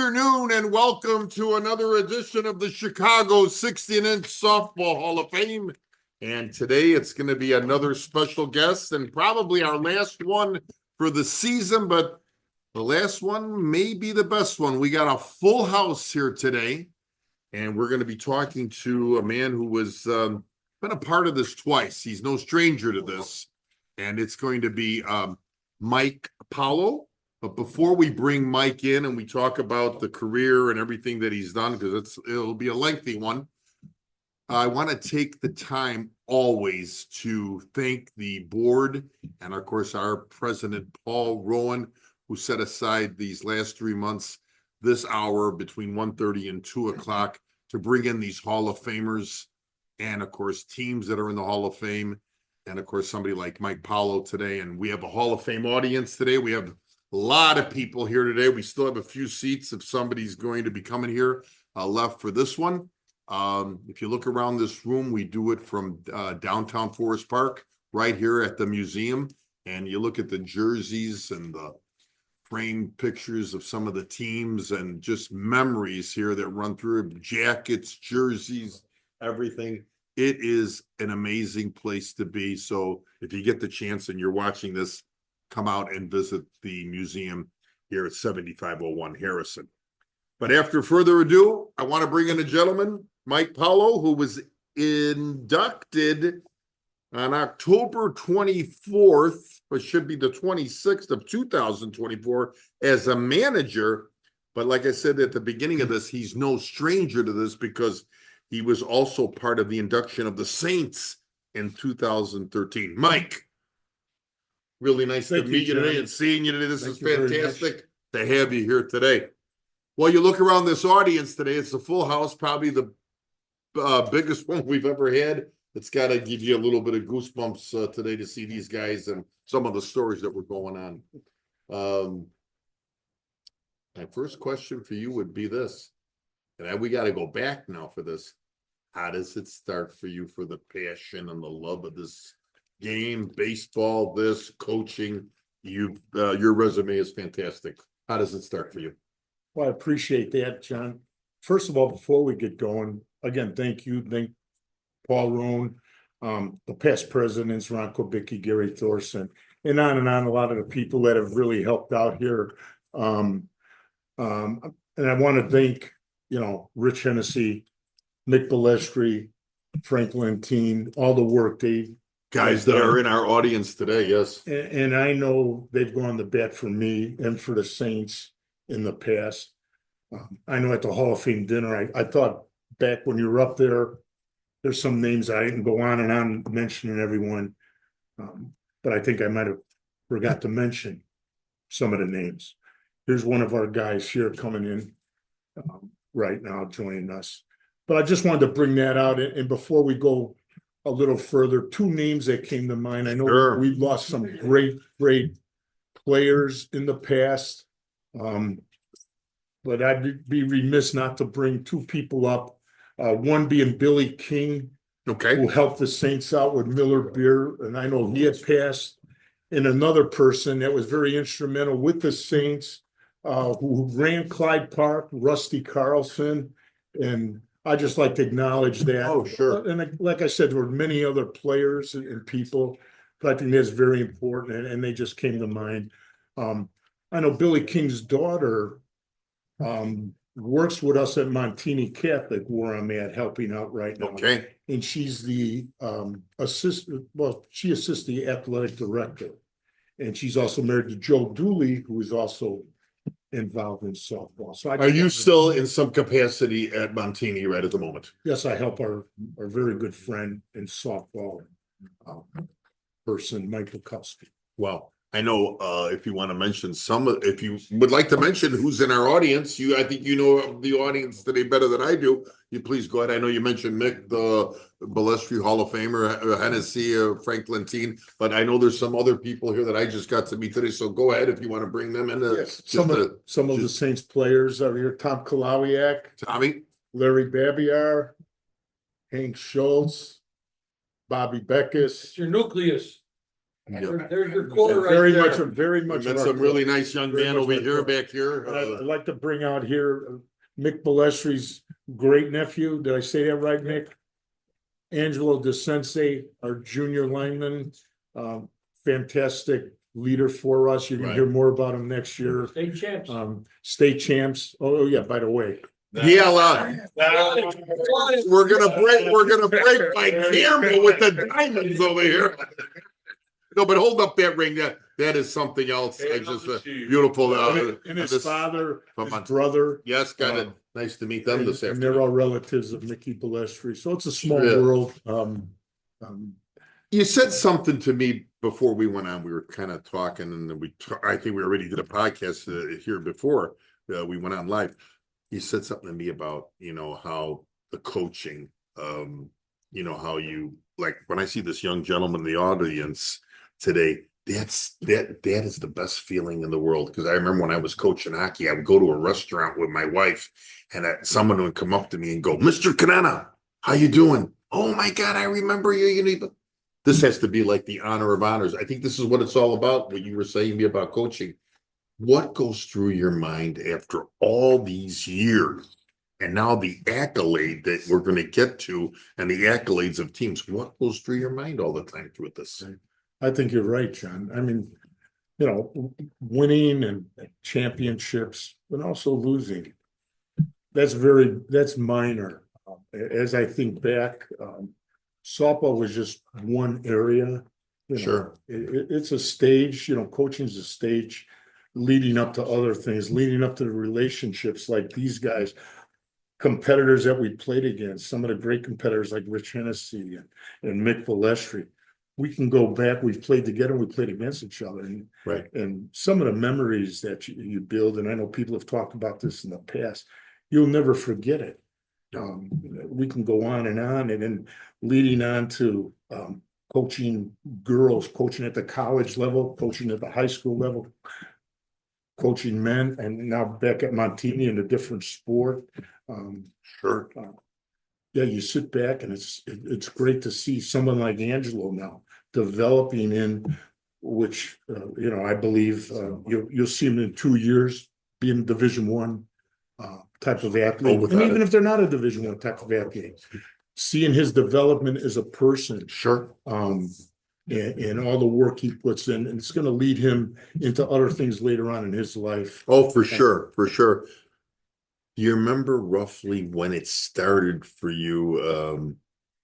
afternoon and welcome to another edition of the Chicago 16-inch Softball Hall of Fame. And today it's going to be another special guest and probably our last one for the season, but the last one may be the best one. We got a full house here today, and we're going to be talking to a man who was been a part of this twice. He's no stranger to this, and it's going to be Mike Paulo. But before we bring Mike in and we talk about the career and everything that he's done, because it'll be a lengthy one, I want to take the time always to thank the board and, of course, our president, Paul Rowan, who set aside these last 3 months, this hour between 1:30 and 2 o'clock to bring in these Hall of Famers and, of course, teams that are in the Hall of Fame. And, of course, somebody like Mike Paulo today. And we have a Hall of Fame audience today. We have a lot of people here today. We still have a few seats if somebody's going to be coming here left for this one. If you look around this room, we do it from downtown Forest Park, right here at the museum. And you look at the jerseys and the framed pictures of some of the teams and just memories here that run through jackets, jerseys, everything. It is an amazing place to be. So if you get the chance and you're watching this, come out and visit the museum here at 7501 Harrison. But after further ado, I want to bring in a gentleman, Mike Paulo, who was inducted on October 24th, but should be the 26th of 2024 as a manager. But like I said at the beginning of this, he's no stranger to this because he was also part of the induction of the Saints in 2013. Mike, really nice to meet you today and seeing you today. This is fantastic to have you here today. Well, you look around this audience today, it's a full house, probably the biggest one we've ever had. It's got to give you a little bit of goosebumps today to see these guys and some of the stories that were going on. My first question for you would be this, and we got to go back now for this. How does it start for you for the passion and the love of this game, baseball, this coaching? Your resume is fantastic. How does it start for you? Well, I appreciate that, John. First of all, before we get going, again, thank you. Thank Paul Rowan, the past presidents, Ron Kubicki, Gary Thorson, and on, a lot of the people that have really helped out here. And I want to thank, Rich Hennessy, Nick Balestri, Frank Lentine, all the work they guys that are in our audience today, yes. And I know they've gone to bat for me and for the Saints in the past. I know at the Hall of Fame dinner, I thought back when you were up there, there's some names I didn't go on and on mentioning everyone. But I think I might have forgot to mention some of the names. Here's one of our guys here coming in right now, joining us. But I just wanted to bring that out. And before we go a little further, two names that came to mind. I know we've lost some great players in the past. But I'd be remiss not to bring two people up. One being Billy King, who helped the Saints out with Miller Beer, and I know he had passed. And another person that was very instrumental with the Saints, who ran Clyde Park, Rusty Carlson, and I just like to acknowledge that. Oh, sure. And like I said, there were many other players and people, but I think that's very important, and they just came to mind. I know Billy King's daughter works with us at Montini Catholic, where I'm at, helping out right now. Okay. And she's the assistant. Well, she assists the athletic director, and she's also married to Joe Dooley, who is also involved in softball. So, are you still in some capacity at Montini right at the moment? Yes, I help our very good friend in softball person, Michael Kowski. Well, I know if you want to mention if you would like to mention who's in our audience, I think you know the audience today better than I do. You please go ahead. I know you mentioned Mick, the Balestri Hall of Famer, Hennessy, Frank Lentine, but I know there's some other people here that I just got to meet today. So go ahead if you want to bring them in. Yes. Some of the Saints players are here. Tom Kalawiak, Tommy, Larry Babiar, Hank Schultz, Bobby Beckus. It's your nucleus. There's your core right Very there. much, very We much. met of our some really club. nice young Very man much over our here, club. back here. And I'd like to bring out here Mick Ballestri's great nephew. Did I say that right, Mick? Angelo DeSense, our junior lineman, fantastic leader for us. You're gonna hear more about him next year. State champs. State champs. Oh, yeah, by the way. Yeah, we're gonna break my camera with the diamonds over here. No, but hold up that ring. That is something else. It's just a beautiful. And his father, his on. brother. Yes, got it. Nice to meet them this And they're all afternoon. relatives of Mickey Balestri. So it's a small Yeah. world. You said something to me before we went on. We were kind of talking, and I think we already did a podcast here before we went on live. You said something to me about how the coaching, how you like when I see this young gentleman in the audience today. That is the best feeling in the world, because I remember when I was coaching hockey, I would go to a restaurant with my wife, and someone would come up to me and go, "Mr. Conenna, how you doing? Oh my God, I remember you. This has to be like the honor of honors. I think this is what it's all about. What you were saying to me about coaching. What goes through your mind after all these years, and now the accolade that we're going to get to, and the accolades of teams? What goes through your mind all the time with this? I think you're right, John. I mean, winning and championships, but also losing. That's minor. As I think back, softball was just one area. Sure. It's a stage, coaching's a stage leading up to other things, leading up to the relationships like these guys, competitors that we played against, some of the great competitors like Rich Hennessy and Mick Balestri. We can go back, we've played together, we played against each other. Right. And some of the memories that you build, and I know people have talked about this in the past, you'll never forget it. We can go on, and then leading on to coaching girls, coaching at the college level, coaching at the high school level, coaching men, and now back at Montini in a different sport. Sure. Yeah, you sit back, and it's great to see someone like Angelo now developing in which I believe you'll see him in 2 years being Division I type of athlete, and even if they're not a Division I type of athlete, seeing his development as a person, Sure. And all the work he puts in, and it's going to lead him into other things later on in his life. Oh, for sure, for sure. Do you remember roughly when it started for you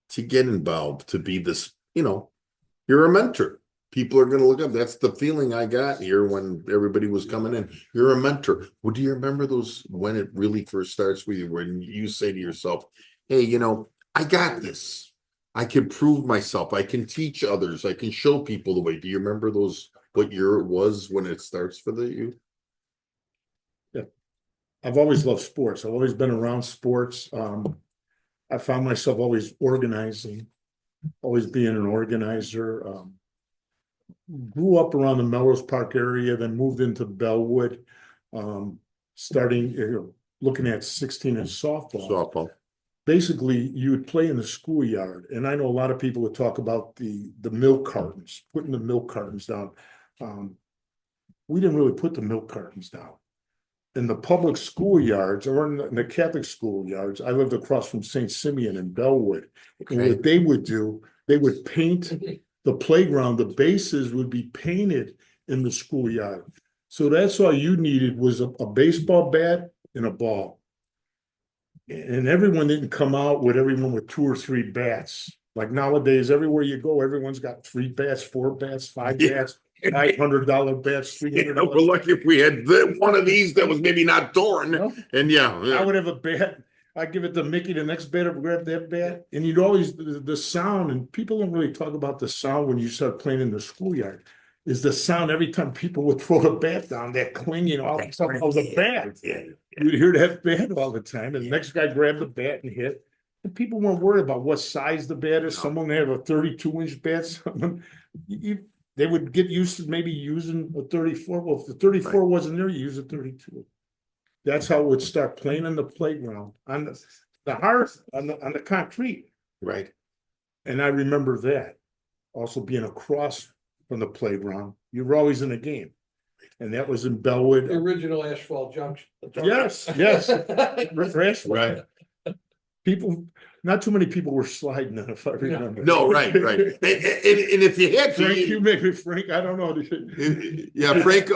to get involved, to be this, you're a mentor. People are going to look up. That's the feeling I got here when everybody was coming in. You're a mentor. Well, do you remember when it really first starts with you, when you say to yourself, hey, I got this. I can prove myself. I can teach others. I can show people the way. Do you remember what year it was when it starts for you? I've always loved sports. I've always been around sports. I found myself always organizing, always being an organizer. Grew up around the Melrose Park area, then moved into Bellwood, starting looking at 16-inch softball. Basically, you would play in the schoolyard, and I know a lot of people would talk about the milk cartons, putting the milk cartons down. We didn't really put the milk cartons down. In the public schoolyards, or in the Catholic schoolyards, I lived across from St. Simeon in Bellwood. Okay. And what they would do, they would paint the playground. The bases would be painted in the schoolyard. So that's all you needed was a baseball bat and a ball. And everyone didn't come out with everyone with 2 or 3 bats. Like nowadays, everywhere you go, everyone's got 3 bats, 4 bats, 5 bats. $500 bats, $300. We're lucky if we had one of these that was maybe not torn. No. And I would have a bat. I'd give it to Mickey. The next batter would grab that bat. And you'd always, the sound, and people don't really talk about the sound when you start playing in the schoolyard, is the sound every time people would throw the bat down, that clinging all the time of the bat. You'd hear that bat all the time. And the next guy grabbed the bat and hit. And people weren't worried about what size the bat is. Someone would have a 32-inch bat. Someone, they would get used to maybe using a 34. Well, if the 34 wasn't there, you use a 32. That's how it would start playing on the playground, on the hearth, on the concrete. Right. And I remember that. Also being across from the playground. You were always in a game. And that was in Bellwood. The original asphalt junction. Yes, yes. Right. People, not too many people were sliding in, if I remember. No, right. And if you had to, Frank, you make me Frank, I don't know. yeah, Frank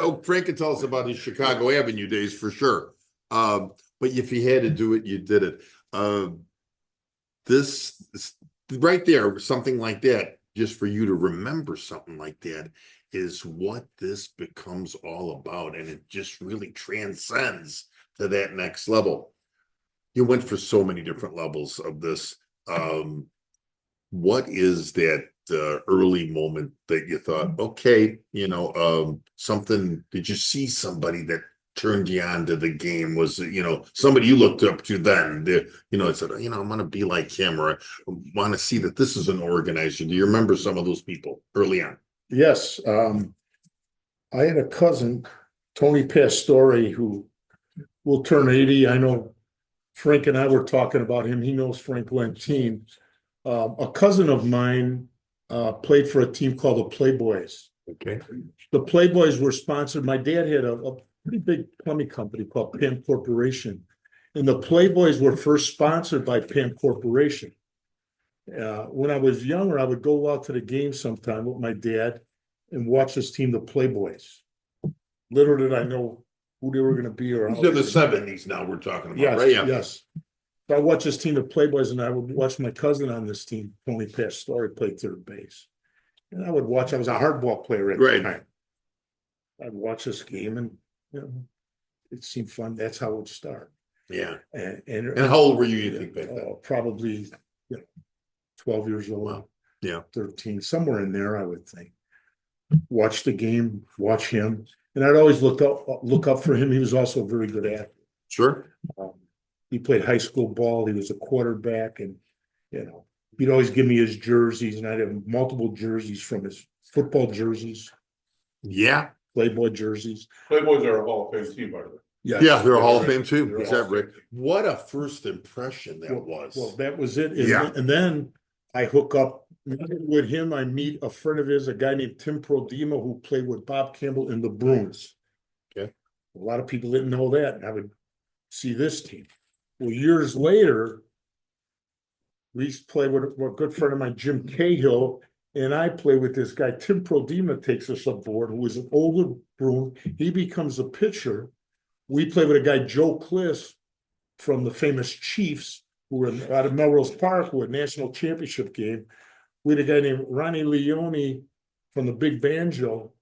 can tell us about his Chicago Avenue days for sure. But if you had to do it, you did it. This right there, something like that, just for you to remember something like that, is what this becomes all about, and it just really transcends to that next level. You went for so many different levels of this. What is that early moment that you thought, okay, something? Did you see somebody that turned you on to the game? Was it, somebody you looked up to then? It said, I'm going to be like him, or I want to see that this is an organizer. Do you remember some of those people early on? Yes. I had a cousin, Tony Pastore, who will turn 80. I know Frank and I were talking about him. He knows Frank Lentine. A cousin of mine played for a team called the Playboys. Okay. The Playboys were sponsored. My dad had a pretty big plumbing company called Pam Corporation. And the Playboys were first sponsored by Pam Corporation. When I was younger, I would go out to the game sometime with my dad and watch this team, the Playboys. Little did I know who they were going to be. Or These are the 70s now we're talking about, yes, right? Yeah. Yes. So I watched this team, the Playboys, and I would watch my cousin on this team, Tony Pastore, play third base. And I would watch, I was a hardball player at the time. I'd watch this game and it seemed fun. That's how it would start. Yeah. And how old were you think back then? Probably 12 years old. Wow. Yeah. 13, somewhere in there, I would think. Watch the game, watch him. And I'd always look up for him. He was also a very good athlete. Sure. He played high school ball. He was a quarterback, and he'd always give me his jerseys, and I'd have multiple jerseys from his football jerseys. Yeah. Playboy jerseys. Playboys are a Hall of Fame team, by the way. Yes. Yeah, they're a Hall of Fame too. They're Is that right? What a first impression that was. Well, that was it. Yeah. And then I hook up with him. I meet a friend of his, a guy named Tim Prodema, who played with Bob Campbell in the Bruins. Okay. A lot of people didn't know that. And I would see this team. Well, years later, we used to play with a good friend of mine, Jim Cahill, and I play with this guy. Tim Prodema takes us aboard, who was an older Bruin. He becomes a pitcher. We play with a guy, Joe Kliss, from the famous Chiefs, who were out of Melrose Park, who had a national championship game. We had a guy named Ronnie Leone from the Big Banjo.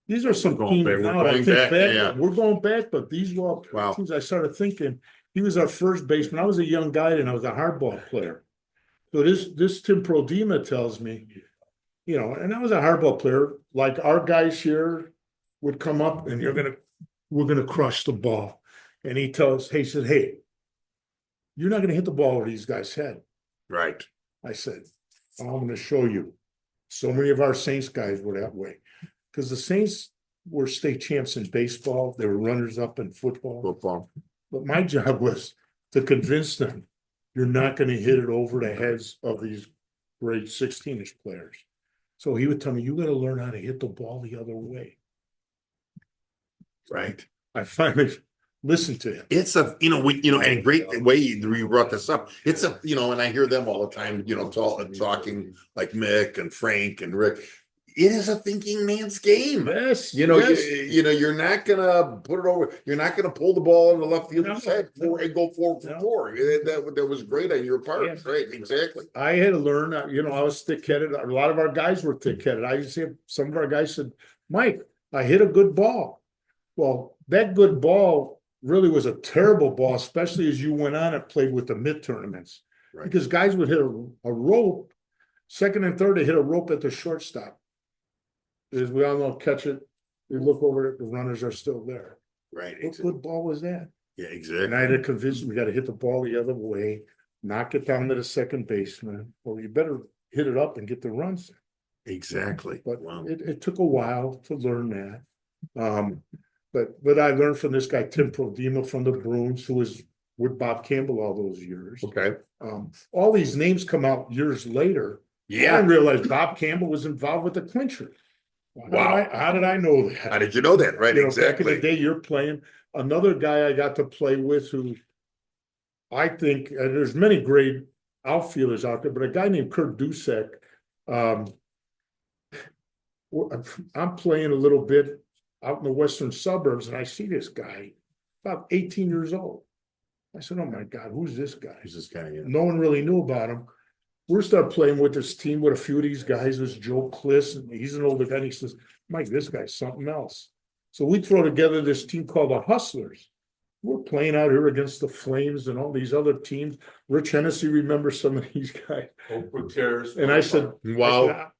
These are some teams now. I think back, we're going back, but these were all teams. I started thinking he was our first baseman. I was a young guy and I was a hardball player. So this Tim Prodema tells me, and I was a hardball player. Like our guys here would come up and we're gonna crush the ball. And he said, hey, you're not gonna hit the ball over these guys' head. Right. I said, I'm gonna show you. So many of our Saints guys were that way. Because the Saints were state champs in baseball. They were runners up in football. But my job was to convince them you're not going to hit it over the heads of these great 16-ish players. So he would tell me, you got to learn how to hit the ball the other way. Right. I finally listened to him. It's a, and a great way you brought this up. It's a, and I hear them all the time, talking like Mick and Frank and Rick. It is a thinking man's game. Yes. You're not gonna put it over. You're not gonna pull the ball in the left fielder's head and go forward for four. That was great on your part. Yeah. Right, exactly. I had to learn. I was thick-headed. A lot of our guys were thick-headed. I used to have some of our guys said, "Mike, I hit a good ball." Well, that good ball really was a terrible ball, especially as you went on and played with the mid tournaments, right. Because guys would hit a rope, second and third, they hit a rope at the shortstop. As we all know, catch it, we look over it, the runners are still there. Right. What good ball was that? Yeah, exactly. And I had to convince them we got to hit the ball the other way, knock it down to the second baseman, or you better hit it up and get the runs. Exactly. But it took a while to learn that. But I learned from this guy, Tim Prodema from the Bruins, who was with Bob Campbell all those years. Okay. All these names come out years later. Yeah. I didn't realize Bob Campbell was involved with the clincher. Wow. How did I know that? How did you know that? Right, You know, back in the exactly. day, you're playing. Another guy I got to play with who I think, and there's many great outfielders out there, but a guy named Kurt Dusek, um, I'm playing a little bit out in the western suburbs, and I see this guy, about 18 years old. I said, "Oh my God, who's this guy?" Who's this guy? Yeah. No one really knew about him. We started playing with this team with a few of these guys. There's Joe Kliss, and he's an older guy. And he says, "Mike, this guy's something else." So we throw together this team called the Hustlers. We're playing out here against the Flames and all these other teams. Rich Hennessy remembers some of these guys. Oakwood Terrace. And I said, Wow.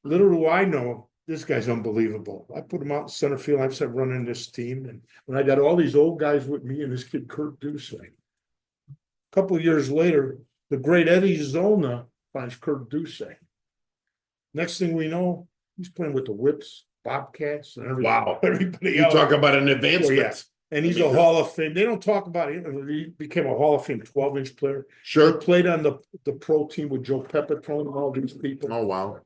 little do I know, this guy's unbelievable. I put him out in center field. I started running this team. And when I got all these old guys with me and this kid, Kurt Dusek. A couple of years later, the great Eddie Zolna finds Kurt Dusek. Next thing we know, he's playing with the Whips, Bobcats, and everything. Wow. Everybody You else. talk about an advancement. Well, yeah. And he's a Hall of Fame. They don't talk about it. He became a Hall of Fame 12-inch player. Sure. Played on the pro team with Joe Pepitone and all these people. Oh, wow.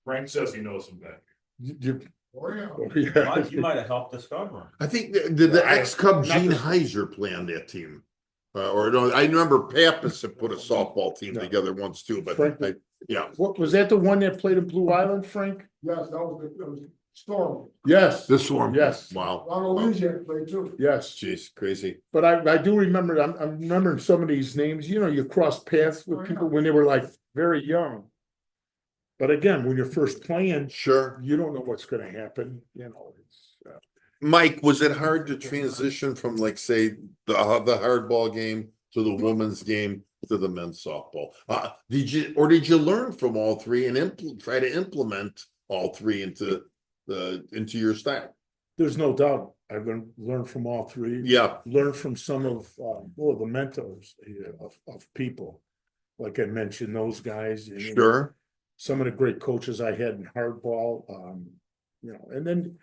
Frank says he knows him back. You might have helped discover him. I think did the ex-Cub Gene Heiser play on that team? Or no, I remember Pappas had put a softball team No. together once too, but Frank- yeah. What was that, the one that played in Blue Island, Frank? Yes, that was Storm. Yes. This one. Yes. Wow. Ronald Louisiana played too. Yes. Jeez, crazy. But I do remember, I'm remembering some of these names, you cross paths with people when they were like very young. But again, when you're first playing, Sure. you don't know what's gonna happen, it's. Mike, was it hard to transition from like, say, the hardball game to the women's game to the men's softball? Did you learn from all three and try to implement all three into your style? There's no doubt. I've learned from all three. Yeah, Learned from some of the mentors of people. Like I mentioned, those guys. And, sure. some of the great coaches I had in hardball. And then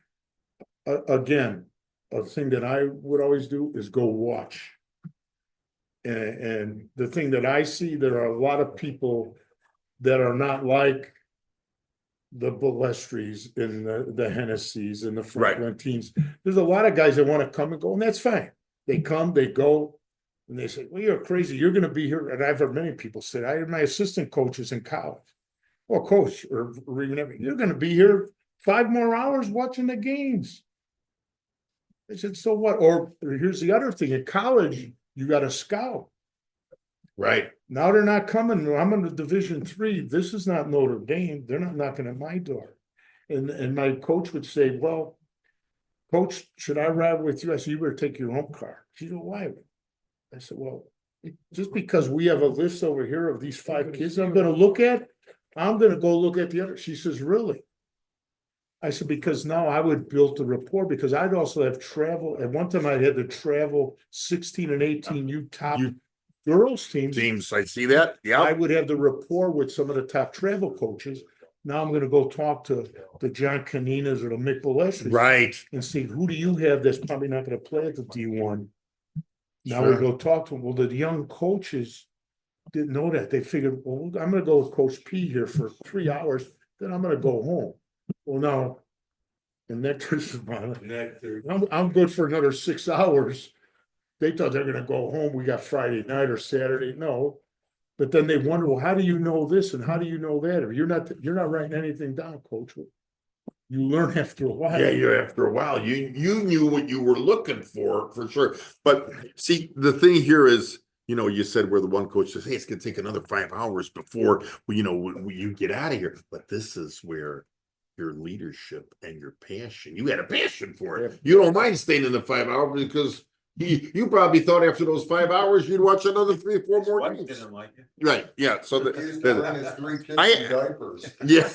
again, a thing that I would always do is go watch. And the thing that I see, there are a lot of people that are not like the Balestris and the Hennessy's and the Franklintines. There's a lot of guys that want to come and go, and that's fine. They come, they go, and they say, "Well, you're crazy. You're going to be here." And I've heard many people say, I had my assistant coaches in college. Well, coach, or even you're going to be here 5 more hours watching the games. I said, so what? Or here's the other thing: in college, you got a scout. Right. Now they're not coming. I'm in the Division III. This is not Notre Dame. They're not knocking at my door. And my coach would say, "Well, coach, should I ride with you?" I said, "You better take your own car." She said, "Why?" I said, "Well, just because we have a list over here of these 5 kids I'm going to look at, I'm going to go look at the other." She says, "Really?" I said, "Because now I would build the rapport, because I'd also have travel. At one time I had to travel 16 and 18 top girls teams. I see that. Yeah. I would have the rapport with some of the top travel coaches. Now I'm gonna go talk to the John Conennas or the Mick Balestris. Right. And see, who do you have that's probably not gonna play at the D1? Now Sure. we go talk to them. Well, the young coaches didn't know that. They figured, well, I'm gonna go with Coach P here for 3 hours, then I'm gonna go home. Well, now, and I'm good for another 6 hours. They thought they're gonna go home. We got Friday night or Saturday. No. But then they wonder, well, how do you know this and how do you know that? Or you're not writing anything down, coach. You learn after a while. Yeah, after a while, you knew what you were looking for sure. But see, the thing here is, you said where the one coach says, "Hey, it's gonna take another 5 hours before you get out of here." But this is where your leadership and your passion, you had a passion for it. Yeah. You don't mind staying in the 5 hours because you probably thought after those 5 hours you'd watch another 3 or 4 more Wife games. didn't like it. Right, yeah. So He's carrying his 3 kids I- in diapers. yeah.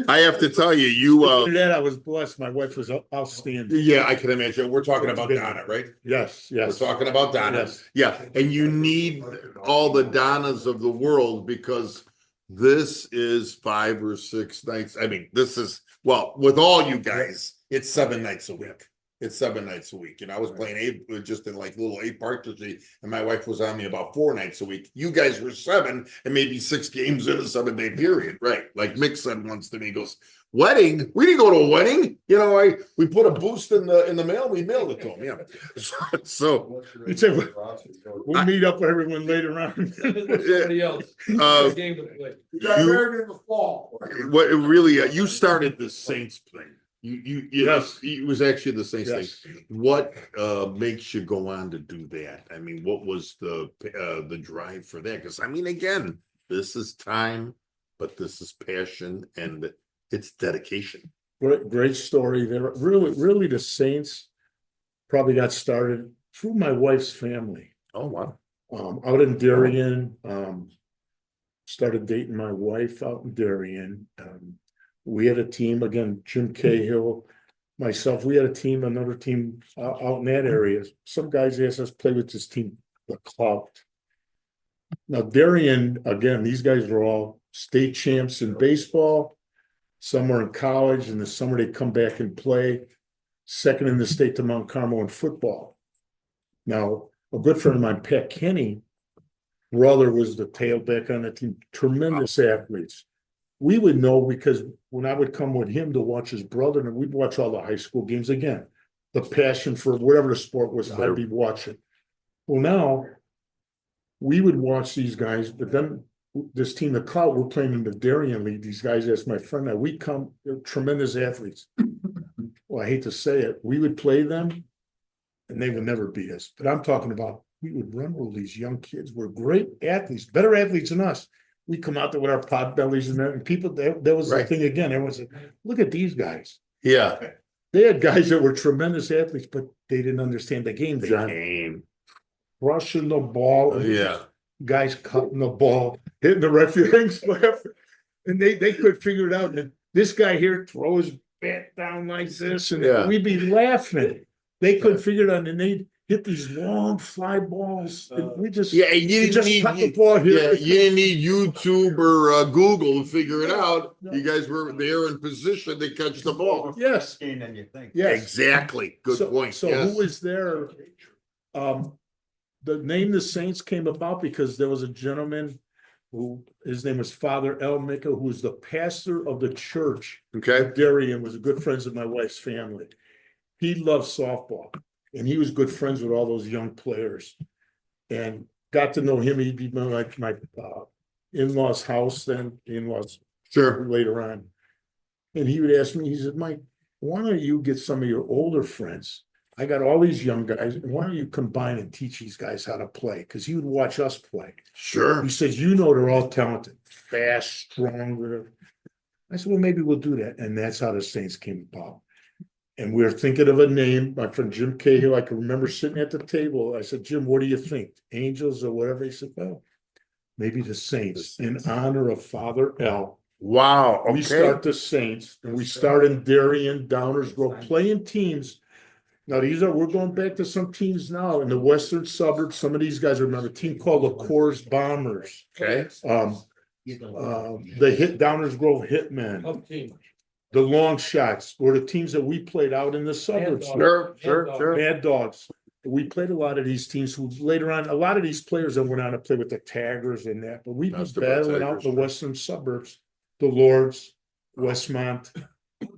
I have to tell you, After that, I was blessed. My wife was outstanding. yeah, I can imagine. We're talking about Donna, right? Yes, yes. We're talking about Donna. Yes. Yeah, and you need all the Donnas of the world because this is 5 or 6 nights. I mean, with all you guys, it's 7 nights a week. it's 7 nights a week. And I was playing just in like little 8-partridge, and my wife was on me about 4 nights a week. You guys were 7 and maybe 6 games in a 7-day period, right? Like Mick said once to me, he goes, wedding? We didn't go to a wedding. You know, we put a boost in the mail. We mailed it to him. Yeah. So It's a- we'll meet up with everyone later on. Somebody else. Uh, Game to play. You got married in the fall. what really you started the Saints thing. Yes. It was actually the Saints Yes. thing. What makes you go on to do that? I mean, what was the drive for that? Because I mean, again, this is time, but this is passion and it's dedication. Great story there. Really, the Saints probably got started through my wife's family. Oh wow. Out in Darien, started dating my wife out in Darien. We had a team, again, Jim Cahill, myself, we had a team, another team out in that area. Some guys asked us to play with this team, the Clout. Now, Darien, again, these guys were all state champs in baseball. Some were in college, and the summer they come back and play. Second in the state to Mount Carmel in football. Now, a good friend of mine, Pat Kenny, brother was the tailback on the team, tremendous athletes. We would know because when I would come with him to watch his brother, and we'd watch all the high school games again, the passion for whatever the sport was, I'd be watching. Well, now we would watch these guys, but then this team, the Clout, we're playing in the Darien League. These guys asked my friend, now we come, they're tremendous athletes. Well, I hate to say it, we would play them and they would never beat us. But I'm talking about, we would run with these young kids. We're great athletes, better athletes than us. We come out there with our pot bellies and that, and people, that was the Right. thing again. Everyone said, look at these guys. Yeah. They had guys that were tremendous athletes, but they didn't understand the game, The John. game. Rushing the ball. Yeah. Guys cutting the ball, hitting the referees, and they couldn't figure it out. And this guy here throws bat down like this, and Yeah. we'd be laughing. They couldn't figure it out, and they'd hit these long fly balls. And we just Yeah, and you we didn't just need cut the ball here. yeah, you didn't need YouTube or Google to figure it out. No. You guys were there in position to catch the ball. Yes, Game than you think. yes. Exactly. Good So- point. So yes. who was there? The name the Saints came about because there was a gentleman who, his name was Father El Mika, who was the pastor of the church. Okay. Darien, was a good friends of my wife's family. He loved softball, and he was good friends with all those young players. And got to know him. He'd be like my in-laws' house, then in-laws Sure. later on. And he would ask me, he said, Mike, why don't you get some of your older friends? I got all these young guys. Why don't you combine and teach these guys how to play? Because he would watch us play. Sure. He says, you know, they're all talented, fast, strong, whatever. I said, well, maybe we'll do that. And that's how the Saints came about. And we were thinking of a name. My friend Jim Cahill, I can remember sitting at the table. I said, Jim, what do you think? Angels or whatever? He said, well, maybe the Saints in honor of Father L. Wow. Okay. We start the Saints, and we start in Darien, Downers Grove, playing teams. Now, we're going back to some teams now in the western suburbs. Some of these guys remember a team called the Coors Bombers. Okay. The Downers Grove Hitmen, Tough team. the Long Shots were the teams that we played out in the suburbs. Sure. Sure. Mad Dogs. We played a lot of these teams who later on, a lot of these players that went on to play with the Taggers and that, but we'd be Master battling out Tigers, in the sure. western suburbs, the Lords, Westmont,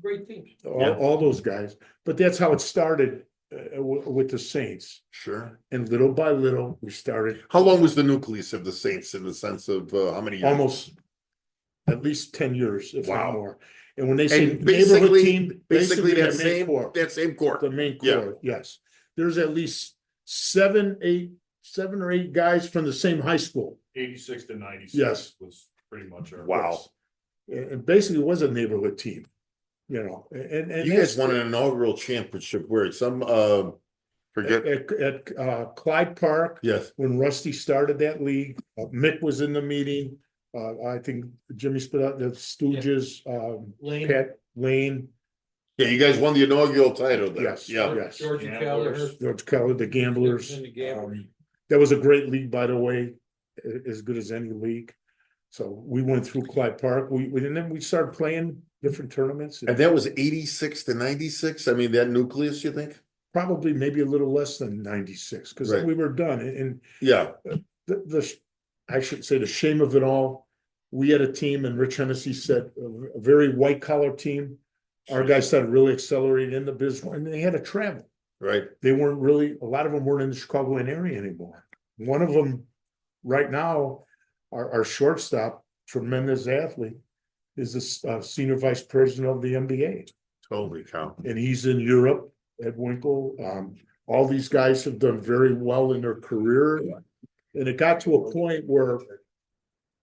Great team. all those guys. But that's how it started with the Saints. Sure. And little by little, we started How long was the nucleus of the Saints in the sense of how many years? almost at least 10 years, if Wow. not more. And when they say And neighborhood team, basically the that main core. same core. The main Yeah. core, yes. There's at least 7 or 8 guys from the same high school. 86 to 96 Yes. was pretty much our. Wow. And basically it was a neighborhood team, you know, and You guys won an inaugural championship where some forget. at Clyde Park, Yes. when Rusty started that league, Mick was in the meeting. I think Jimmy spit out the Stooges, Lane. Pat Lane, Yeah, you guys won the inaugural title there. Yes. Yeah. Yes. George Yeah, Keller. George Keller, the Gamblers. And the Gamblers. That was a great league, by the way, as good as any league. So we went through Clyde Park. And then we started playing different tournaments. And that was 86 to 96. I mean, that nucleus, you think? probably maybe a little less than 96, because Right. we were done. And Yeah, I should say the shame of it all, we had a team, and Rich Hennessy said, a very white collar team. Our guys started really accelerating in the business, and they had to travel. right. They weren't really, a lot of them weren't in the Chicagoland area anymore. One of them right now, our shortstop, tremendous athlete, is the senior vice president of the NBA. Holy cow. And he's in Europe at Winkle. All these guys have done very well in their career. And it got to a point where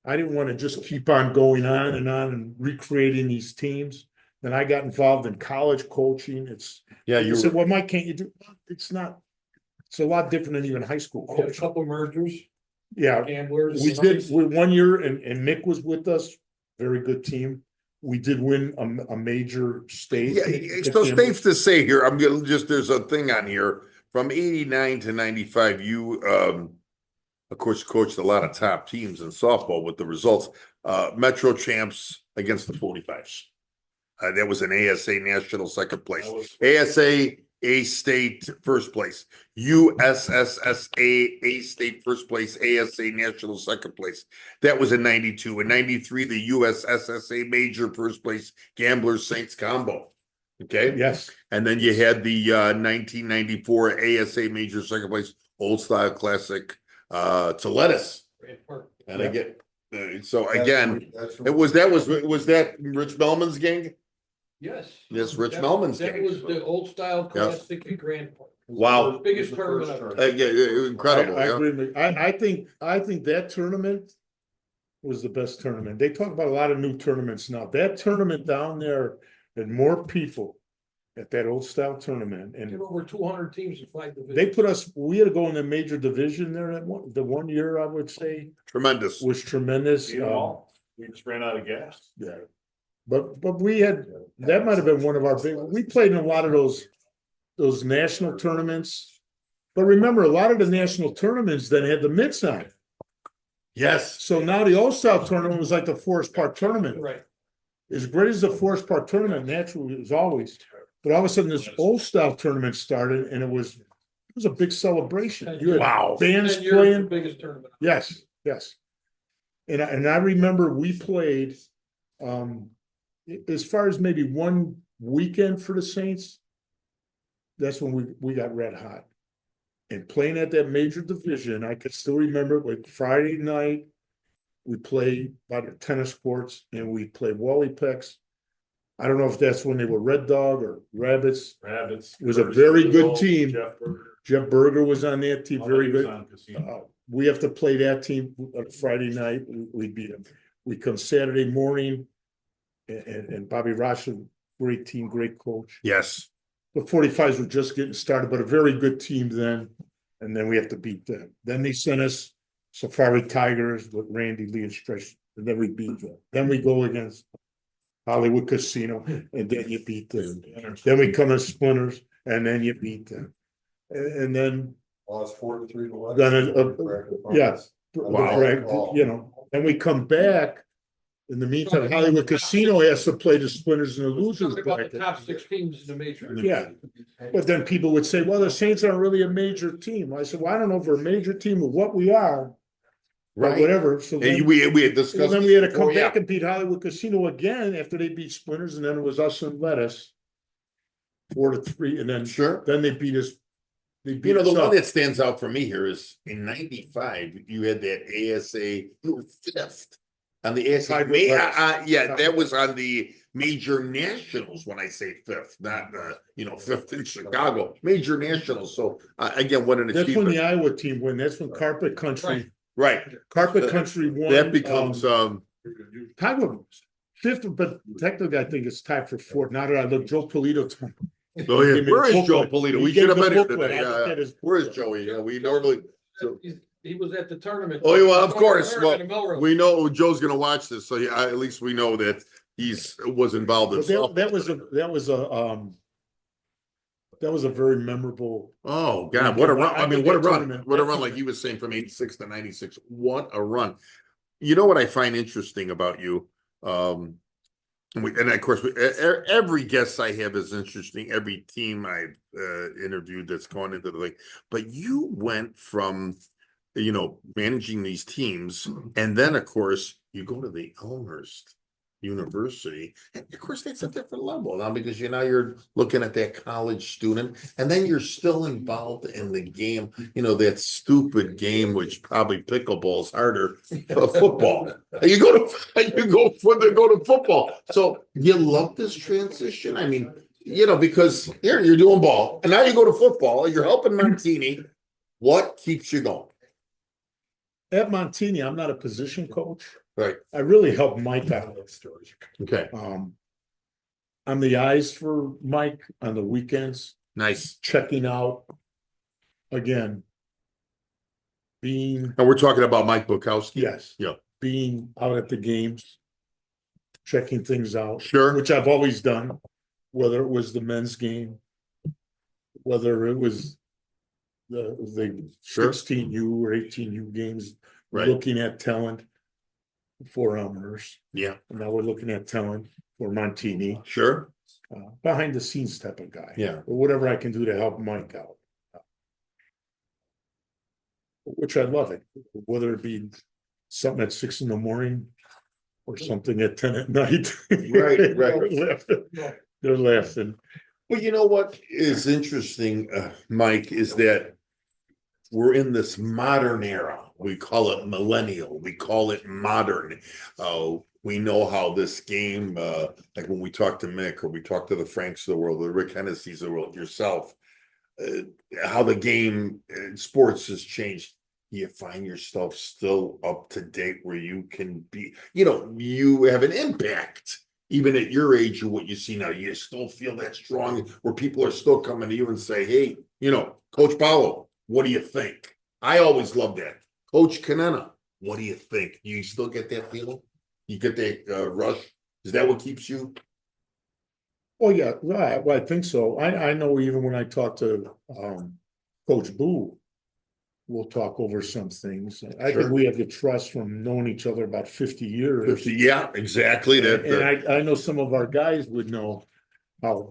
I didn't want to just keep on going on and recreating these teams. Then I got involved in college coaching. Yeah, You you said, were, well, Mike, can't you do? It's not. It's a lot different than even high school We had a coaching. couple mergers, Yeah, gamblers. we did. We 1 year, and Mick was with us. Very good team. We did win a major state. yeah, so safe to say here, I'm gonna just, there's a thing on here, from 89 to 95, you, of course, coached a lot of top teams in softball with the results, Metro champs against the 45s. That was an ASA national second place, ASA A state first place, USSSA A state first place, ASA national second place. That was in 92. In 93, the USSSA major first place, Gamblers Saints combo. Okay. Yes. And then you had the 1994 ASA major second place, Old Style Classic to lettuce. And I get so again, was that Rich Melman's gang? Yes. Yes, Rich That- Melman's That gang. was the old style classic at Grand Park. Wow. Biggest tournament ever. Yeah, incredible. I Yeah. agree with you. I think that tournament was the best tournament. They talk about a lot of new tournaments now. That tournament down there had more people at that old style tournament, Get and over 200 teams in 5 divisions. they put us. We had to go in the major division there. The 1 year, I would say, Tremendous. was tremendous. You know, we just ran out of gas. Yeah, but we had, that might have been one of our big. We played in a lot of those national tournaments. But remember, a lot of the national tournaments then had the mitts on it. Yes. So now the Old Style tournament was like the Forest Park tournament. Right. As great as the Forest Park tournament naturally is always, but all of a sudden this Old Style tournament started, and it was a big celebration. You had Wow. bands 10 years, the playing. biggest tournament. Yes, yes. And I remember we played, as far as maybe one weekend for the Saints, that's when we got red hot. And playing at that major division, I could still remember, like Friday night, we played by the tennis courts, and we played Wally Pecks. I don't know if that's when they were Red Dog or Rabbits. Rabbits. It was a very good Curtis, team. Jeff Berger. Jeff Berger was on that team, All very he was good. on Casino. We have to play that team on Friday night. We beat them. We come Saturday morning, and Bobby Rocha, great team, great coach. Yes. The 45s were just getting started, but a very good team then. And then we have to beat them. Then they sent us Safari Tigers with Randy Lee and Stretch, and then we beat them. Then we go against Hollywood Casino, and then you beat them. Then we come as Splinters, and then you beat them. And then Lost 4-3 to West. Then, yes. Wow. You know, and we come back. In the meantime, Hollywood Casino has to play the Splinters and the losers Talk about the bracket. top 6 teams in the major. Yeah. But then people would say, well, the Saints aren't really a major team. I said, well, I don't know if we're a major team of what we are, but Right. whatever. So then, And we had well, discussed. then we had to come before, yeah. back and beat Hollywood Casino again after they beat Splinters, and then it was us and Lettuce. 4-3, and then Sure. they beat us. They beat You know, the us one up. that stands out for me here is in 95, you had that ASA, you were fifth on the ASA. Tied with us. Yeah, that was on the major nationals when I say fifth, not, fifth in Chicago, major nationals. So again, what an That's when the achievement. Iowa team won. That's when Carpet Country, Right. Carpet Country won. That becomes, Tied with fifth, but technically I think it's tied for fourth. Now that I look, Joe Polito. oh yeah, Gave me where the is Joe booklet. Polito? He We gave should have me the been here booklet. today. I looked at his Where is booklet. Joey? Yeah, we normally, so. He was at the tournament. Oh, yeah, well, of course. Well, American Melrose. we know Joe's gonna watch this, so yeah, at least we know that was involved in But that softball. that was a very memorable. Oh, God, what a run. I I mean, think what a that run. tournament- What a that run, like he was saying, from 86 to 96. What a run. You know what I find interesting about you? And of course, every guest I have is interesting. Every team I've interviewed that's gone into the league. But you went from, managing these teams, and then of course you go to the Elmhurst University, and of course that's a different level now because now you're looking at that college student, and then you're still involved in the game. That stupid game, which probably pickleball is harder, football. You go to football. So you love this transition. I mean, because here you're doing ball, and now you go to football. You're helping Montini. What keeps you going? At Montini, I'm not a position coach. Right. I really help Mike out. Okay. I'm the eyes for Mike on the weekends, Nice. checking out. Again, being, And we're talking about Mike Bukowski. yes. Yeah. Being out at the games, checking things out. Sure. Which I've always done, whether it was the men's game, whether it was the Sure. 16U or 18U games, Right. looking at talent for Elmhurst. Yeah. And now we're looking at talent for Montini, Sure. behind the scenes type of guy. Yeah. Or whatever I can do to help Mike out. Which I love it, whether it be something at 6 a.m. or something at 10 at night. Right. They're laughing. Well, you know what is interesting, Mike, is that we're in this modern era. We call it millennial. We call it modern. We know how this game, like when we talk to Mick or we talk to the Franks of the world, the Rick Hennessy's of the world, yourself, how the game sports has changed. You find yourself still up to date where you can be, you have an impact. Even at your age or what you see now, you still feel that strong where people are still coming to you and say, hey, Coach Paulo, what do you think? I always love that. Coach Conenna, what do you think? Do you still get that feeling? You get that rush? Is that what keeps you? Oh, yeah, right. Well, I think so. I know even when I talk to Coach Boo, we'll talk over some things. I Sure. think we have the trust from knowing each other about 50 years. Yeah, exactly. And I know some of our guys would know how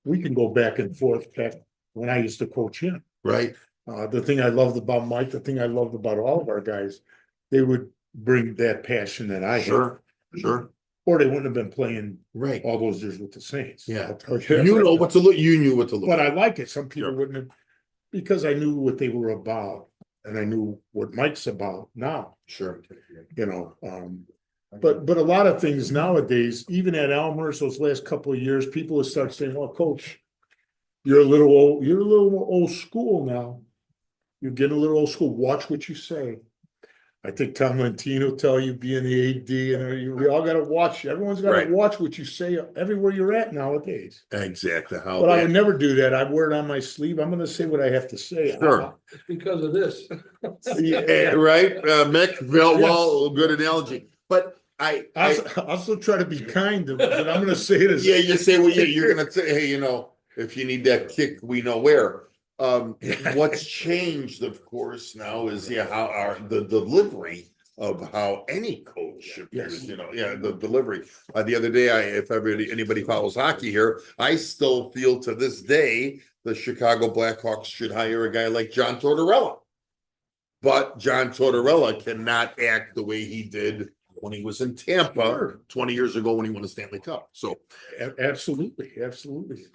we can go back and forth back when I used to coach him. Right. The thing I loved about Mike, the thing I loved about all of our guys, they would bring that passion that I had. Sure. Or they wouldn't have been playing Right. all those years with the Saints. Yeah. I'll tell you. You know what to look. You knew what to look. But I like it. Some people Sure. wouldn't have, because I knew what they were about and I knew what Mike's about now, Sure. But a lot of things nowadays, even at Elmhurst, those last couple of years, people would start saying, well, Coach, you're a little old school now. You're getting a little old school. Watch what you say. I think Tom Lentino will tell you being the AD, and we all got to watch. Everyone's got to Right. watch what you say everywhere you're at nowadays. Exactly. How But I would never do that. I wear it on my sleeve. I'm going to say what I have to say. Sure. It's because of this. Yeah, right, Mick. Well, good analogy. But I also try to be kind, but I'm going to say this. yeah, you say well, yeah, you're gonna say, hey, if you need that kick, we know where. What's changed, of course, now is how the delivery of how any coach appears. Yes. The delivery. The other day, if anybody follows hockey here, I still feel to this day the Chicago Blackhawks should hire a guy like John Tortorella. But John Tortorella cannot act the way he did when he was in Tampa 20 years ago when he won a Stanley Cup. So Absolutely.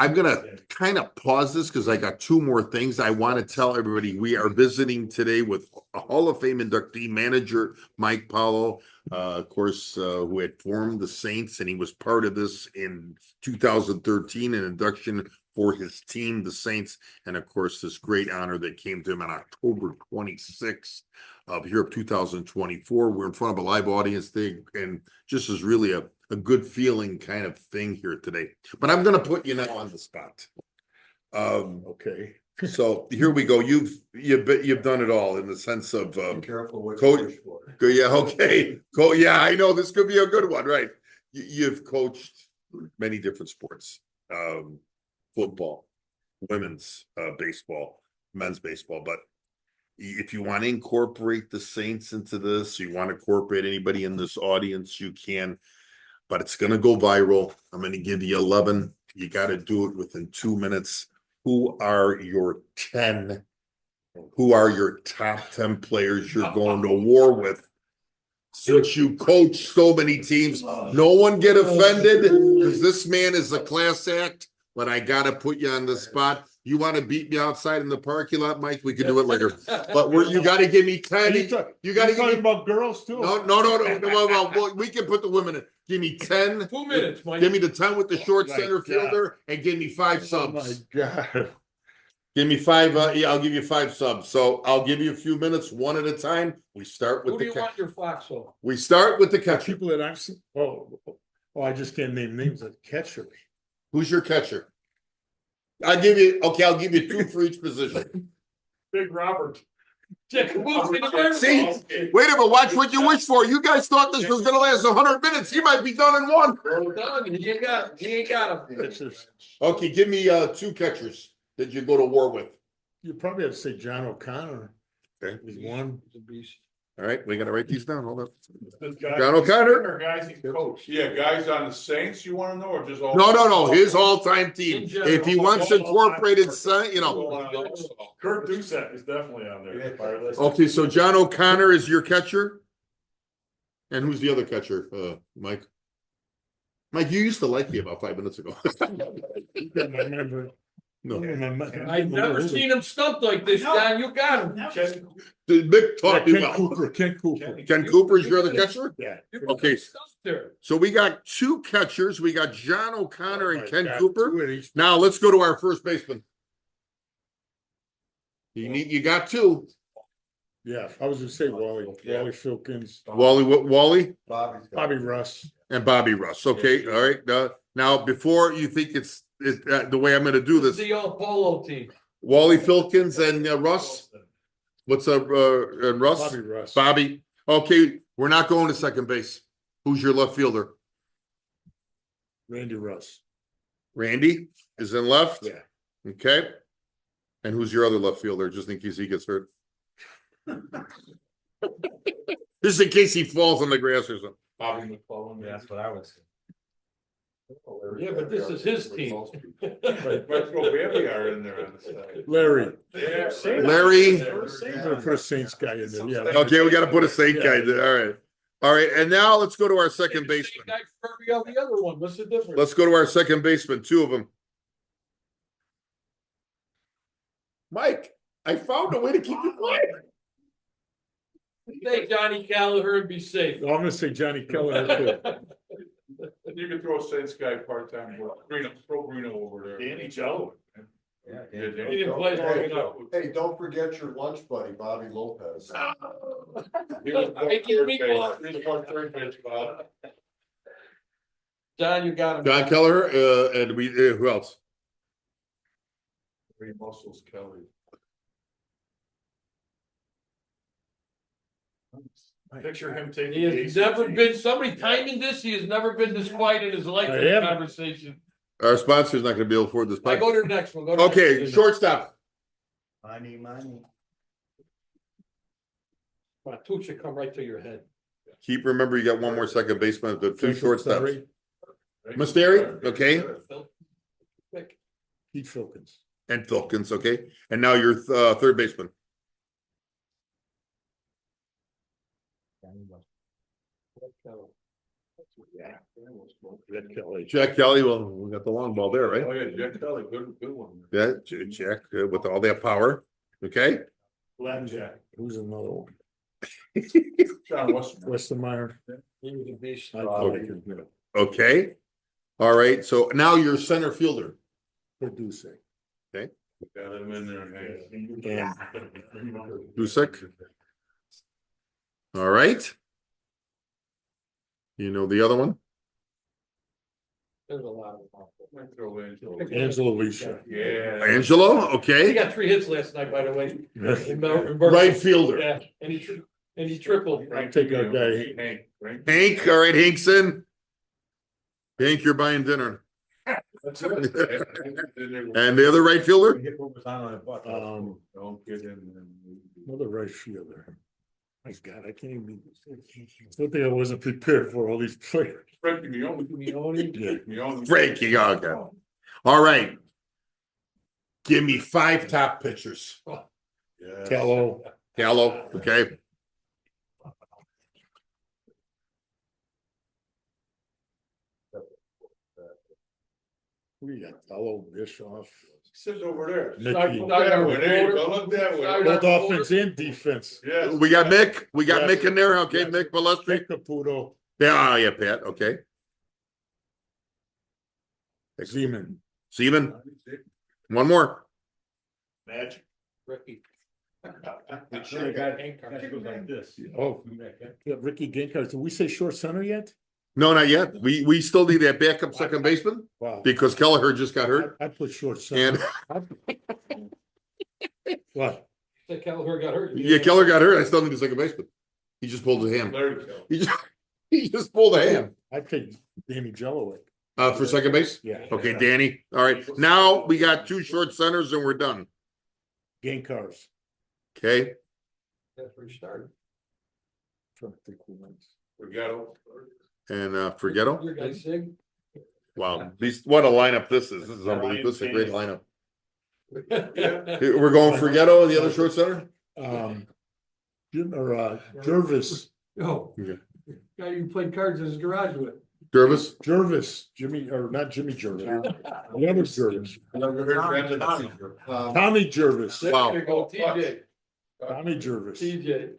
I'm going to kind of pause this because I got two more things. I want to tell everybody we are visiting today with a Hall of Fame inductee manager, Mike Paulo, of course, who had formed the Saints, and he was part of this in 2013, an induction for his team, the Saints, and of course, this great honor that came to him on October 26th of here of 2024. We're in front of a live audience thing, and just is really a good feeling kind of thing here today. But I'm going to put you now on the spot. Okay. So here we go. You've done it all in the sense of Careful what Coach- you wish for. yeah, okay. Yeah, I know this could be a good one, right? You've coached many different sports. Football, women's baseball, men's baseball, but if you want to incorporate the Saints into this, you want to incorporate anybody in this audience, you can. but it's gonna go viral. I'm gonna give you 11. You gotta do it within 2 minutes. Who are your 10? Who are your top 10 players you're going to war with? Since you coach so many teams, no one get offended because this man is a class act, but I gotta put you on the spot. You want to beat me outside in the parking lot, Mike? We can do it later. But you gotta give me 10. You gotta give talking me about girls too. no. Well, we can put the women in. Give me 10. 2 minutes, Mike. Give me the 10 with the short My center God. fielder and give me 5 Oh my subs. God. Give me 5. Yeah, I'll give you 5 subs. So I'll give you a few minutes, one at a time. We start with Who do the you want your Fox on? we start with the The catcher. people that I've seen, I just can't name names of catchers. Who's your catcher? I'll give you 2 for each position. Big Robert. Jack, who's in the first See, one? wait a minute, watch what you wish for. You guys thought this was gonna last 100 minutes. He might be done in 1. Well done. He ain't got him. Pitchers. Okay, give me 2 catchers that you go to war with. You probably have to say John O'Connor. Okay. He's one. He's a beast. All right, we gotta write these down. Hold on. This guy- John O'Connor? Or guys he coached. Yeah, guys on the Saints, you wanna know, or just all? No, his all-time team. In general. If he wants incorporated, you know. Kurt Dusek is definitely on there. Okay, so John O'Connor is your catcher? And who's the other catcher, Mike? Mike, you used to like me about 5 minutes ago. No. I've never seen him stumped like this, John. You got him. Did Mick talk Ken about? Cooper, Ken Cooper. Ken Cooper's your other catcher? Yeah. You got Okay. him stumped there. So we got 2 catchers. We got John O'Connor and Ken Got Cooper. 2 at each. Now let's go to our first baseman. You got 2. Yeah, I was gonna say Wally Filkins, Wally Bobby Russ. and Bobby Russ. Okay, all right. Now before you think it's the way I'm gonna do This is this, the old polo team. Wally Filkins and Russ. What's up, and Russ? Bobby Russ. Bobby. Okay, we're not going to second base. Who's your left fielder? Randy Russ. Randy is in left. Yeah. Okay. And who's your other left fielder? Just in case he gets hurt. Just in case he falls on the grass or something. Bobby McClellan. Yeah, that's what I was. Yeah, but this is his team. Let's go Bailey are in there on the side. Larry. Yeah. Larry. I'm gonna put a Saints guy in there, yeah. Okay, we got to put a Saint guy there. All right. All right. And now let's go to our second Same baseman. guy for every other one. What's the difference? Let's go to our second baseman. 2 of them. Mike, I found a way to keep you quiet. Say Johnny Gallagher and be safe. I'm gonna say Johnny Keller too. You can throw Saints guy part-time, throw Bruno over there. Danny Joe. Yeah, He didn't play long enough. Hey, don't forget your lunch buddy, Bobby Lopez. He was I give me one. He was part third base, Bob. John, you got him. John Keller, and who else? Three muscles, Kelly. Picture him taking. He has never been, somebody timing this, he has never been this quiet in his life I in a am. conversation. Our sponsor's not going to be able to afford this. I go to the next one. Go to the Okay, next one. shortstop. Money. Tucci come right to your head. Keep remember you got one more second baseman, the 2 shortstops. Sorry, Musteri, okay, Quick. Pete Filkins. and Filkins, okay, and now your third baseman. Jack Kelly. Well, we got the long ball there, right? Oh, yeah, Jack Kelly, good one. Yeah, Jack with all that power. Okay. Blackjack. Who's another one? John Westmeyer. Westermeyer. He was a beast. I thought he could do it. Okay. All right. So now your center fielder. Produce. Got him in there. Yeah. Dusek. All right. You know the other one? There's a lot of Might throw in. Angela Leisha. Yeah. Angelo. He Okay. got 3 hits last night, by the way. Right fielder. Yeah, and he tripled. I'm taking a guy. Hank. Hank. All right. Hank's in. Hank, you're buying dinner. That's it. And the other right fielder? Don't get in. Another right fielder. My God, I can't even. One thing I wasn't prepared for, all these players. Frankie Mione. Yeah. Mione. Frankie, okay. All right. Give me 5 top pitchers. Yes. Callow, Gallo, okay? we got Callow, Bischoff, Sitting over there. Mickey. Look that way, there you go, look that way. Both offense and defense. Yes. We got Mick. We got Yes. Mick in there. Okay, Yes. Mick Balestri. Caputo, Yeah, yeah, Pat. Okay. Zeman. Steven, one more. Magic. Ricky. Like this. Oh, yeah, Ricky Ginkard. Did we say short center yet? No, not yet. We still need that backup second baseman Wow. because Kelleher just got hurt. I put short And center. What? That Kelleher got hurt. yeah, Keller got hurt. I still need a second baseman. He just pulled his hand. There you go. He just pulled a hand. I picked Danny Jellowick. For second base. Yeah. Okay, Danny. All right. Now we got 2 short centers and we're done. Ginkars. Okay. That's where he started. Trying to think who wins. Forgetto. And Forgetto. Your guy Sig. Wow. What a lineup this is. This is unbelievable. This is a great lineup. Yeah. We're going Forgetto, the other short center? Jervis. Oh, Yeah. guy you played cards in his garage with. Jervis? Jervis, Jimmy, or not Jimmy Jervis. The other Jervis. Um, Tommy Jervis. Wow. There you go, TJ. Tommy Jervis. TJ.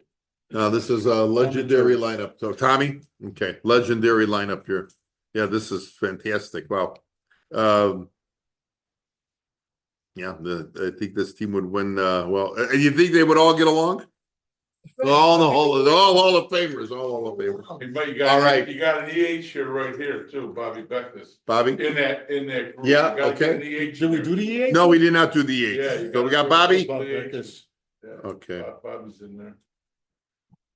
This is a legendary lineup. So Tommy, okay, legendary lineup here. Yeah, this is fantastic. Wow. Yeah, I think this team would win. Well, you think they would all get along? All Hall of Famers, all Hall of Famers. But you got, All right. you got an EH here right here too, Bobby Beckness. Bobby? In that group. Yeah, You gotta get okay. an EH Did we here. do the EA? No, we did not do the Yeah, eight. you So we got gotta Bobby. Bob do the Beckus. Yeah. Okay, Bobby's in there.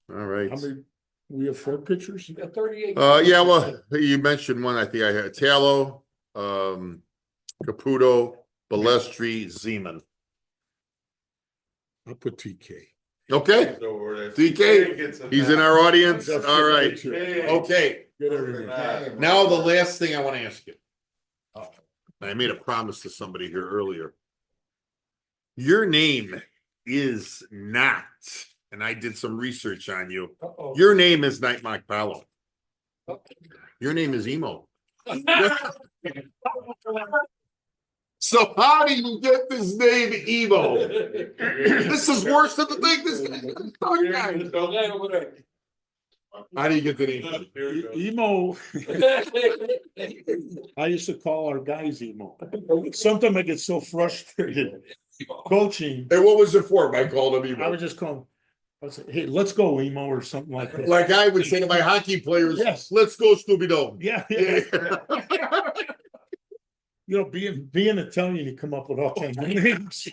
all right. How many, we have 4 pitchers? You got 38. Yeah, well, you mentioned one. I think I had Tallow, Caputo, Balestri, Zeman. I'll put TK. Okay, He's over there. DK, Gets a he's in nod. our audience. Got All right. 52. Okay, Good everything. now the last thing I want to ask you. I made a promise to somebody here earlier. Your name is not, and I did some research on you. Uh-oh. Your name is not Mike Paulo. Your name is Emo. So how do you get this name Emo? This is worse than the thing. How do you get the name? There you go. Emo, I used to call our guys emo. Sometimes I get so frustrated coaching. And what was it for? I called him I Emo. would just call him, I would say, hey, let's go emo or something like that. Like I would say to my hockey players, Yes. let's go Scooby-Doo. Yeah, Yeah. You know, being Italian, you come up with all kinds of names.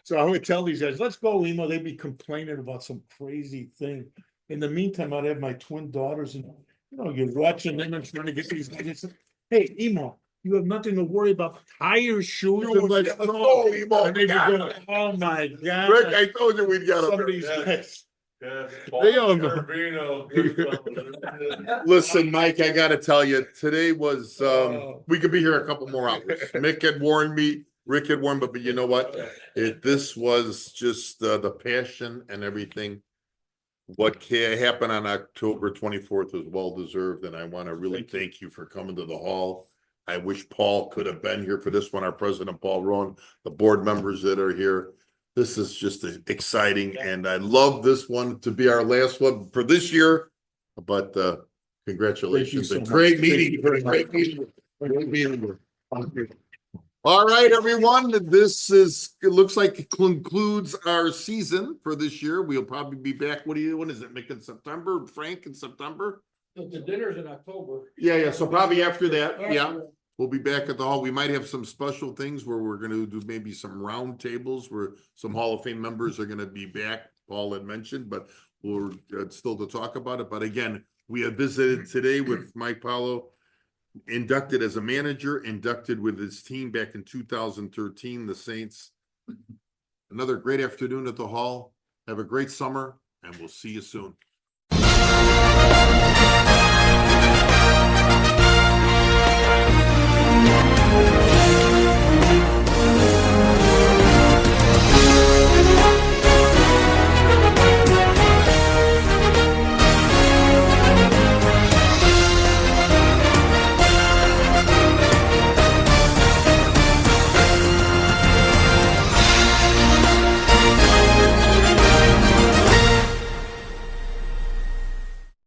So I would tell these guys, let's go emo. They'd be complaining about some crazy thing. In the meantime, I'd have my twin daughters and, you know, you're watching them and trying to get these guys. Hey, emo, you have nothing to worry about. Tie your shoes and let's go. Emo. And they go, oh my God. Rick, I told you we'd got Some of him. these Yeah. guys. Yeah. They all know. Carabino. Listen, Mike, I gotta tell you, today was, we could be here a couple more hours. Mick had warned me, Rick had warned, but you know what? This was just the passion and everything. What happened on October 24th was well deserved, and I want to really thank you for coming to the hall. I wish Paul could have been here for this one, our president, Paul Rowan, the board members that are here. This is just exciting, and I love this one to be our last one for this year. But congratulations, Thank you and so great much. meeting. Thank you very Great meeting. Great meeting. All right, everyone, it looks like it concludes our season for this year. We'll probably be back. When is it, Mick, in September? Frank, in September? The dinner's in October. Yeah, so probably after that, yeah. We'll be back at the hall. We might have some special things where we're gonna do maybe some round tables where some Hall of Fame members are gonna be back, Paul had mentioned, but we're still to talk about it. But again, we have visited today with Mike Paulo, inducted as a manager, inducted with his team back in 2013, the Saints. Another great afternoon at the hall. Have a great summer. and we'll see you soon.